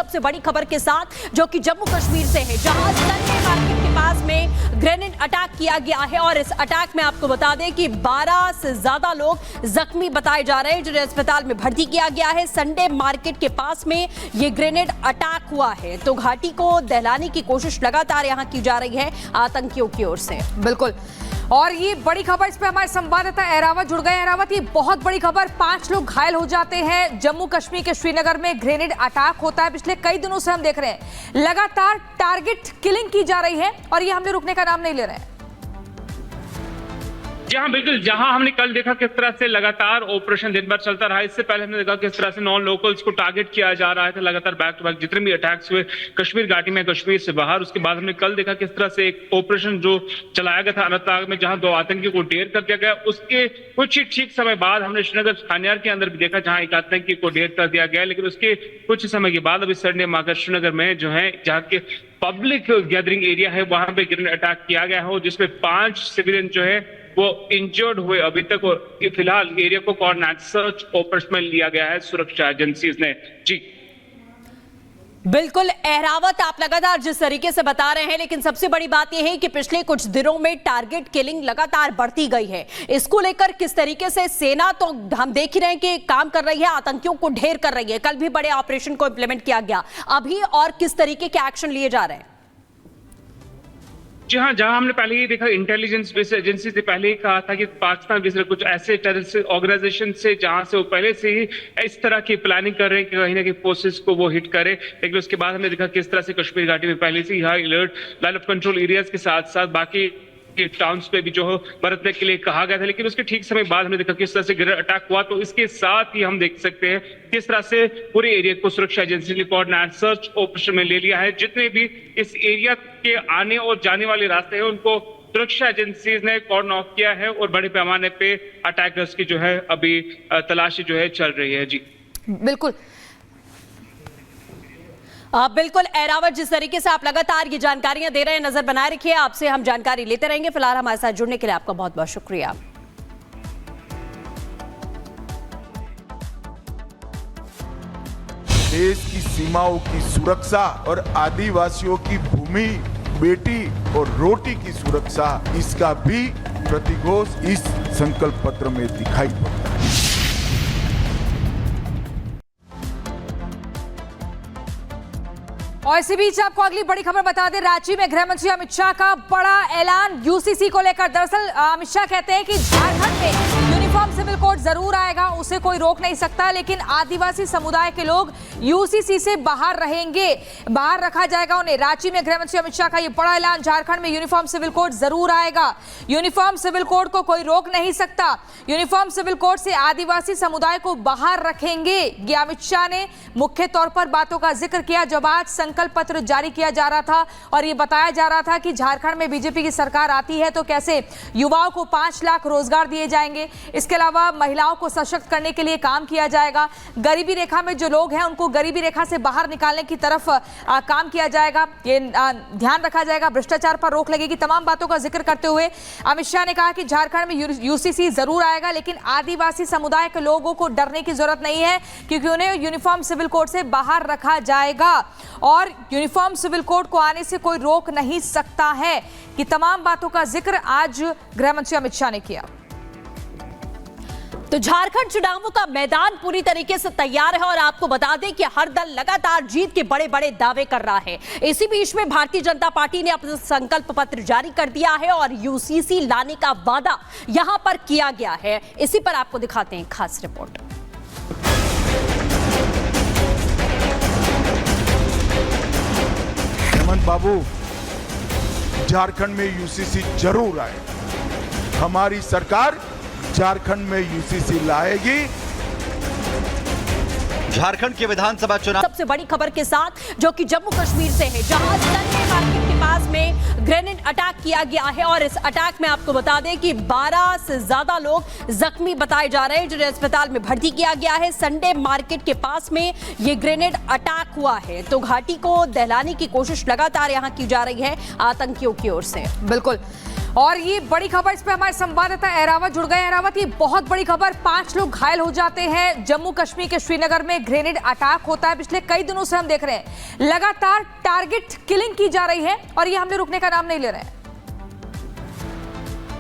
सबसे बड़ी खबर के साथ जो कि जम्मू कश्मीर से है, जहां संडे मार्केट के पास में ग्रेनेड अटैक किया गया है और इस अटैक में आपको बता दें कि 12 से ज्यादा लोग जख्मी बताए जा रहे हैं, जिन्हें अस्पताल में भर्ती किया गया है। संडे मार्केट के पास में ये ग्रेनेड अटैक हुआ है, तो घाटी को दहलाने की कोशिश लगातार यहां की जा रही है आतंकियों की ओर से। बिल्कुल, और ये बड़ी खबर, इस पे हमारे संवाददाता एहरावत जुड़ गए। एहरावत, ये बहुत बड़ी खबर, 5 लोग घायल हो जाते हैं। जम्मू कश्मीर के श्रीनगर में ग्रेनेड अटैक होता है। पिछले कई दिनों से हम देख रहे हैं लगातार टारगेट किलिंग की जा रही है और ये हमने रुकने का नाम नहीं ले रहे हैं। जी हाँ, बिल्कुल। जहां हमने कल देखा किस तरह से लगातार ऑपरेशन दिन भर चलता रहा, इससे पहले हमने देखा किस तरह से नॉन लोकल्स को टारगेट किया जा रहा था लगातार बैक टू बैक, जितने भी अटैक्स हुए कश्मीर घाटी में, कश्मीर से बाहर। उसके बाद हमने कल देखा किस तरह से एक ऑपरेशन जो चलाया गया था अनंतनाग में, जहां 2 आतंकियों को ढेर कर दिया गया। उसके कुछ ही ठीक समय बाद हमने श्रीनगर खानियार के अंदर भी देखा, जहां एक आतंकी को ढेर कर दिया गया। लेकिन उसके कुछ समय के बाद अभी संडे मार्केट श्रीनगर में जो है, जहाँ के पब्लिक गैदरिंग एरिया है, वहां पे ग्रेनेड अटैक किया गया हो, जिसमें 5 सिविलियन जो है वो इंजर्ड हुए अभी तक। और फिलहाल एरिया को कोऑर्डिनेट सर्च ऑपरेशन में लिया गया है सुरक्षा एजेंसीज ने। जी बिल्कुल एहरावत, आप लगातार जिस तरीके से बता रहे हैं, लेकिन सबसे बड़ी बात यह है कि पिछले कुछ दिनों में टारगेट किलिंग लगातार बढ़ती गई है। इसको लेकर किस तरीके से सेना तो हम देख ही रहे हैं कि काम कर रही है, आतंकियों को ढेर कर रही है। कल भी बड़े ऑपरेशन को इंप्लीमेंट किया गया, अभी और किस तरीके के एक्शन लिए जा रहे हैं? जी हाँ, जहां हमने पहले ही देखा, इंटेलिजेंस बेस्ड एजेंसी से पहले ही कहा था कि पाकिस्तान जैसे कुछ ऐसे टेररिस्ट ऑर्गेनाइजेशन से जहां से वो पहले से ही इस तरह की प्लानिंग कर रहे हैं कि कहीं ना कहीं फोर्सेस को वो हिट करे। लेकिन उसके बाद हमने देखा किस तरह से कश्मीर घाटी में पहले से ही high alert line of control areas के साथ साथ बाकी टाउन्स पे भी जो हो बरतने के लिए कहा गया था। लेकिन उसके ठीक समय बाद हमने देखा किस तरह से ग्रेनेड अटैक हुआ। तो इसके साथ ही हम देख सकते हैं किस तरह से पूरे एरिया को सुरक्षा एजेंसी ने कोऑर्डिनेट सर्च ऑपरेशन में ले लिया है। जितने भी इस एरिया के आने और जाने वाले रास्ते हैं, उनको सुरक्षा एजेंसीज ने कॉर्डन ऑफ किया है और बड़े पैमाने पे अटैकर्स की जो है अभी तलाशी जो है चल रही है। जी बिल्कुल बिल्कुल एहरावत, जिस तरीके से आप लगातार ये जानकारियां दे रहे हैं, नजर बनाए रखिए, आपसे हम जानकारी लेते रहेंगे। फिलहाल हमारे साथ जुड़ने के लिए आपका बहुत बहुत शुक्रिया। देश की सीमाओं की सुरक्षा और आदिवासियों की भूमि, बेटी और रोटी की सुरक्षा, इसका भी प्रतिघोष इस संकल्प पत्र में दिखाई पड़ता है। और इसी बीच आपको अगली बड़ी खबर बता दें, रांची में गृह मंत्री अमित शाह का बड़ा ऐलान यूसीसी को लेकर। दरअसल अमित शाह कहते हैं कि झारखंड में यूनिफॉर्म सिविल कोड जरूर आएगा, उसे कोई रोक नहीं सकता, लेकिन आदिवासी समुदाय के लोग यूसीसी से बाहर रहेंगे, बाहर रखा जाएगा उन्हें। रांची में गृह मंत्री अमित शाह का ये बड़ा ऐलान, झारखंड में यूनिफॉर्म सिविल कोड जरूर आएगा, यूनिफॉर्म सिविल कोड को कोई रोक नहीं सकता, यूनिफॉर्म सिविल कोड से आदिवासी समुदाय को बाहर रखेंगे। ये अमित शाह ने मुख्य तौर पर बातों का जिक्र किया जब आज संकल्प पत्र जारी किया जा रहा था और ये बताया जा रहा था कि झारखंड में बीजेपी की सरकार आती है तो कैसे युवाओं को 5 लाख रोजगार दिए जाएंगे। इसके अलावा महिलाओं को सशक्त करने के लिए काम किया जाएगा, गरीबी रेखा में जो लोग हैं उनको गरीबी रेखा से बाहर निकालने की तरफ काम किया जाएगा, ये ध्यान रखा जाएगा, भ्रष्टाचार पर रोक लगेगी। तमाम बातों का जिक्र करते हुए अमित शाह ने कहा कि झारखंड में यूसीसी जरूर आएगा, लेकिन आदिवासी समुदाय के लोगों को डरने की जरूरत नहीं है, क्योंकि उन्हें यूनिफॉर्म सिविल कोड से बाहर रखा जाएगा और यूनिफॉर्म सिविल कोड को आने से कोई रोक नहीं सकता है। कि तमाम बातों का जिक्र आज गृह मंत्री अमित शाह ने किया। तो झारखंड चुनावों का मैदान पूरी तरीके से तैयार है और आपको बता दें कि हर दल लगातार जीत के बड़े बड़े दावे कर रहा है। इसी बीच में भारतीय जनता पार्टी ने अपना संकल्प पत्र जारी कर दिया है और यूसीसी लाने का वादा यहां पर किया गया है। इसी पर आपको दिखाते हैं खास रिपोर्ट। हेमंत बाबू, झारखंड में यूसीसी जरूर आए, हमारी सरकार झारखंड में यूसीसी लाएगी। झारखंड के विधानसभा चुनाव सबसे बड़ी खबर के साथ जो कि जम्मू कश्मीर से है, जहां संडे मार्केट के पास में ग्रेनेड अटैक किया गया है और इस अटैक में आपको बता दें कि 12 से ज्यादा लोग जख्मी बताए जा रहे हैं, जिन्हें अस्पताल में भर्ती किया गया है। संडे मार्केट के पास में ये ग्रेनेड अटैक हुआ है, तो घाटी को दहलाने की कोशिश लगातार यहां की जा रही है आतंकियों की ओर से। बिल्कुल, और ये बड़ी खबर, इस पे हमारे संवाददाता अहरावत जुड़ गए। अहरावत, ये बहुत बड़ी खबर, 5 लोग घायल हो जाते हैं। जम्मू कश्मीर के श्रीनगर में ग्रेनेड अटैक होता है। पिछले कई दिनों से हम देख रहे हैं लगातार टारगेट किलिंग की जा रही है और ये हमले रुकने का नाम नहीं ले रहे हैं।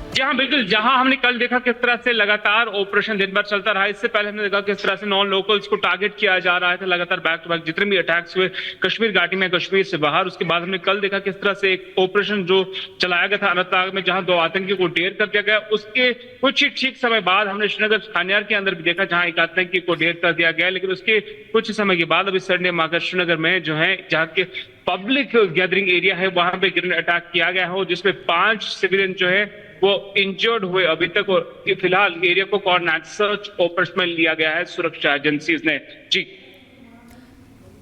जी हाँ, बिल्कुल। जहां हमने कल देखा किस तरह से लगातार ऑपरेशन दिन भर चलता रहा, इससे पहले हमने देखा किस तरह से नॉन लोकल्स को टारगेट किया जा रहा था लगातार बैक टू बैक जितने भी अटैक्स हुए कश्मीर घाटी में, कश्मीर से बाहर। उसके बाद हमने कल देखा किस तरह से एक ऑपरेशन जो चलाया गया था अनंतनाग में, जहां 2 आतंकियों को ढेर कर दिया गया। उसके कुछ ही ठीक समय बाद हमने श्रीनगर खानियार के अंदर भी देखा जहां एक आतंकी को ढेर कर दिया गया। लेकिन उसके कुछ समय के बाद अभी संडे मार्केट श्रीनगर में जो है, जहाँ के पब्लिक गैदरिंग एरिया है, वहां पे ग्रेनेड अटैक किया गया है, जिसमें 5 सिविलियन जो है वो इंजर्ड हुए अभी तक। और फिलहाल एरिया को कोऑर्डिनेट सर्च ऑपरेशन में लिया गया है सुरक्षा एजेंसीज ने। जी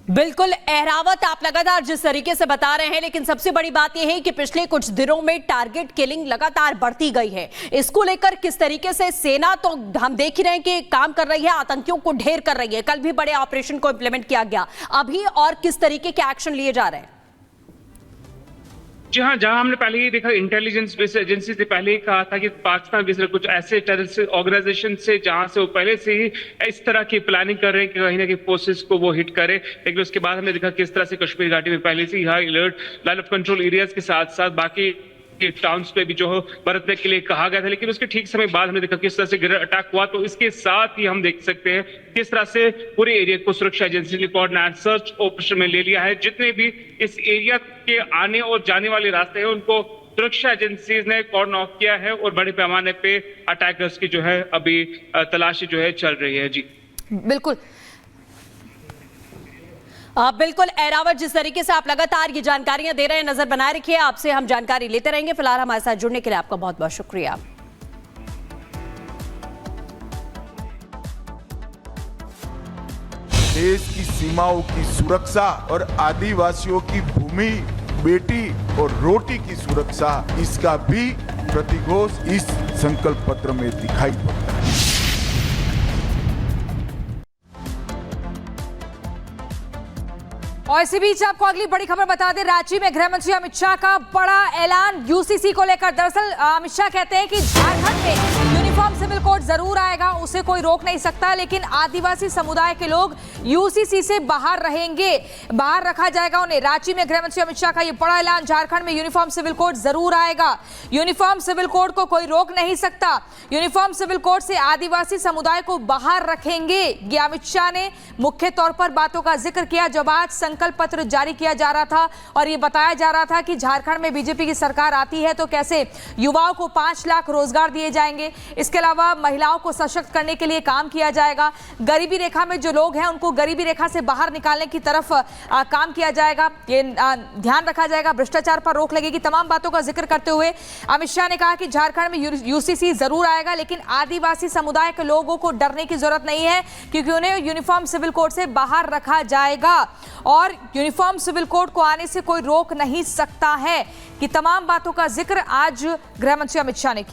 बिल्कुल अहरावत, आप लगातार जिस तरीके से बता रहे हैं, लेकिन सबसे बड़ी बात यह है कि पिछले कुछ दिनों में टारगेट किलिंग लगातार बढ़ती गई है। इसको लेकर किस तरीके से सेना, तो हम देख ही रहे हैं कि काम कर रही है, आतंकियों को ढेर कर रही है। कल भी बड़े ऑपरेशन को इंप्लीमेंट किया गया, अभी और किस तरीके के एक्शन लिए जा रहे हैं? जी हाँ, जहां हमने पहले ही देखा इंटेलिजेंस बेस्ड एजेंसी से पहले ही कहा था कि पाकिस्तान भी कुछ ऐसे टेररिस्ट ऑर्गेनाइजेशन से जहां से वो पहले से ही इस तरह की प्लानिंग कर रहे हैं कि कहीं ना कहीं फोर्सेस को वो हिट करे। लेकिन उसके बाद हमने देखा किस तरह से कश्मीर घाटी में पहले से ही high alert line of control areas के साथ साथ बाकी टाउन्स पे भी जो हो बरतने के लिए कहा गया था। लेकिन उसके ठीक समय बाद हमने देखा किस तरह से ग्रेनेड अटैक हुआ। तो इसके साथ ही हम देख सकते हैं किस तरह से पूरे एरिया को सुरक्षा एजेंसी ने कोऑर्डिनेट सर्च ऑपरेशन में ले लिया है। जितने भी इस एरिया के आने और जाने वाले रास्ते हैं उनको सुरक्षा एजेंसीज ने कॉर्डन ऑफ किया है और बड़े पैमाने पे अटैकर्स की जो है अभी तलाशी जो है चल रही है। जी बिल्कुल बिल्कुल अहरावत, जिस तरीके से आप लगातार ये जानकारियां दे रहे हैं, नजर बनाए रखिए, आपसे हम जानकारी लेते रहेंगे। फिलहाल हमारे साथ जुड़ने के लिए आपका बहुत बहुत शुक्रिया। देश की सीमाओं की सुरक्षा और आदिवासियों की भूमि, बेटी और रोटी की सुरक्षा, इसका भी प्रतिघोष इस संकल्प पत्र में दिखाई पड़ता है। और इसी बीच आपको अगली बड़ी खबर बता दें, रांची में गृह मंत्री अमित शाह का बड़ा ऐलान यूसीसी को लेकर। दरअसल अमित शाह कहते हैं कि झारखंड में यूनिफॉर्म सिविल कोड जरूर आएगा, उसे कोई रोक नहीं सकता, लेकिन आदिवासी समुदाय के लोग यूसीसी से बाहर रहेंगे, बाहर रखा जाएगा उन्हें। रांची में गृह मंत्री अमित शाह का ये बड़ा ऐलान, झारखंड में यूनिफॉर्म सिविल कोड जरूर आएगा, यूनिफॉर्म सिविल कोड को कोई रोक नहीं सकता, यूनिफॉर्म सिविल कोड से आदिवासी समुदाय को बाहर रखेंगे। ये अमित शाह ने मुख्य तौर पर बातों का जिक्र किया जब आज संकल्प पत्र जारी किया जा रहा था और ये बताया जा रहा था कि झारखंड में बीजेपी की सरकार आती है तो कैसे युवाओं को 5 लाख रोजगार दिए जाएंगे। इसके अलावा महिलाओं को सशक्त करने के लिए काम किया जाएगा, गरीबी रेखा में जो लोग हैं उनको गरीबी रेखा से बाहर निकालने की तरफ काम किया जाएगा, ये ध्यान रखा जाएगा, भ्रष्टाचार पर रोक लगेगी। तमाम बातों का जिक्र करते हुए अमित शाह ने कहा कि झारखंड में यूसीसी जरूर आएगा, लेकिन आदिवासी समुदाय के लोगों को डरने की जरूरत नहीं है क्योंकि उन्हें यूनिफॉर्म सिविल कोड से बाहर रखा जाएगा और यूनिफॉर्म सिविल कोड को आने से कोई रोक नहीं सकता है। कि तमाम बातों का जिक्र आज गृह मंत्री अमित शाह ने किया।